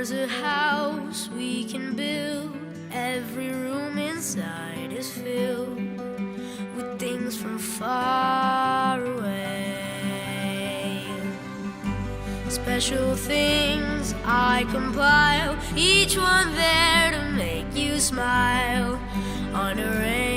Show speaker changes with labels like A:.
A: There's a house we can build. Every room inside is filled with things from far away. Special things I compile, each one there to make you smile on a rainy